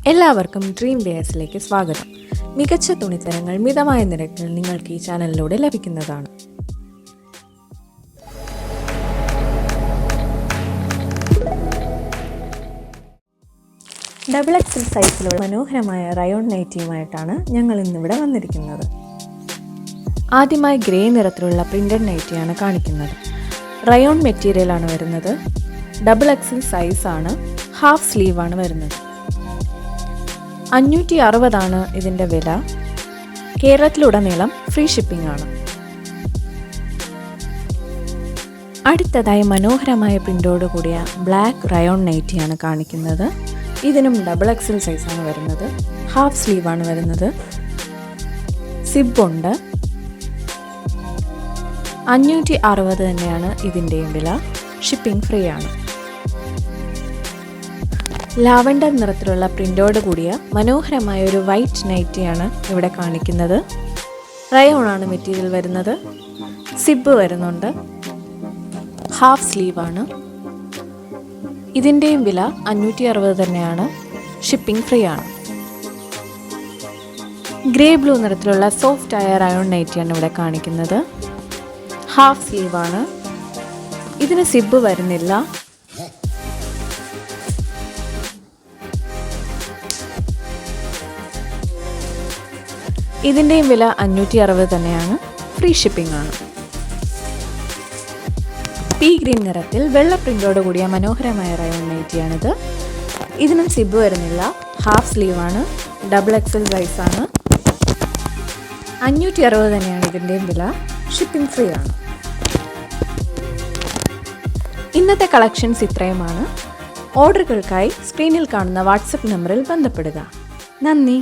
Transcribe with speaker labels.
Speaker 1: എല്ലാവർക്കും ഡ്രീം വെയേഴ്സിലേക്ക് സ്വാഗതം. മികച്ച തുണിത്തരങ്ങൾ മിതമായ നിരക്കിൽ നിങ്ങൾക്ക് ഈ ചാനലിലൂടെ ലഭിക്കുന്നതാണ്. ഡബിൾ എക്സൽ സൈസിലുള്ള മനോഹരമായ റയോൺ നൈറ്റിയുമായിട്ടാണ് ഞങ്ങൾ ഇന്നിവിടെ വന്നിരിക്കുന്നത്. ആദ്യമായി ഗ്രേ നിറത്തിലുള്ള പ്രിന്റഡ് നൈറ്റിയാണ് കാണിക്കുന്നത്. റയോൺ മെറ്റീരിയലാണ് വരുന്നത്. ഡബിൾ എക്സൽ സൈസാണ്. ഹാഫ് സ്ലീവാണ് വരുന്നത്. 560 ഇതിൻ്റെ വില. കേരളത്തിലുടനീളം ഫ്രീ ഷിപ്പിംഗ് ആണ്. അടുത്തതായി മനോഹരമായ പ്രിൻ്റോട് കൂടിയ ബ്ലാക്ക് റയോൺ നൈറ്റിയാണ് കാണിക്കുന്നത്. ഇതിനും ഡബിൾ എക്സൽ സൈസാണ് വരുന്നത്. ഹാഫ് സ്ലീവാണ് വരുന്നത്. സിബുണ്ട്. 560 തന്നെയാണ് ഇതിൻ്റെയും വില. ഷിപ്പിംഗ് ഫ്രീ ആണ്. ലാവൻഡർ നിറത്തിലുള്ള പ്രിൻ്റോട് കൂടിയ മനോഹരമായ ഒരു വൈറ്റ് നൈറ്റിയാണ് ഇവിടെ കാണിക്കുന്നത്. റയോണാണ് മെറ്റീരിയൽ വരുന്നത്. സിബ് വരുന്നുണ്ട്. ഹാഫ് സ്ലീവാണ്. ഇതിൻ്റെയും വില 560 തന്നെയാണ്. ഷിപ്പിംഗ് ഫ്രീ ആണ്. ഗ്രേ ബ്ലൂ നിറത്തിലുള്ള സോഫ്റ്റ് ആയ റയോൺ നൈറ്റിയാണ് ഇവിടെ കാണിക്കുന്നത്. ഹാഫ് സ്ലീവാണ്. ഇതിന് സിബ് വരുന്നില്ല. ഇതിൻ്റെയും വില 560 തന്നെയാണ്. ഫ്രീ ഷിപ്പിംഗ് ആണ്. പീ ഗ്രീൻ നിറത്തിൽ വെള്ള പ്രിൻ്റോട് കൂടിയ മനോഹരമായ റയോൺ നൈറ്റിയാണിത്. ഇതിനും സിബ് വരുന്നില്ല. ഹാഫ് സ്ലീവാണ്. ഡബിൾ എക്സൽ സൈസാണ്. 560 തന്നെയാണ് ഇതിൻ്റെയും വില. ഷിപ്പിംഗ് ഫ്രീ ആണ്. ഇന്നത്തെ കളക്ഷൻസ് ഇത്രയുമാണ്. ഓർഡറുകൾക്കായി സ്ക്രീനിൽ കാണുന്ന വാട്സപ്പ് നമ്പറിൽ ബന്ധപ്പെടുക. നന്ദി.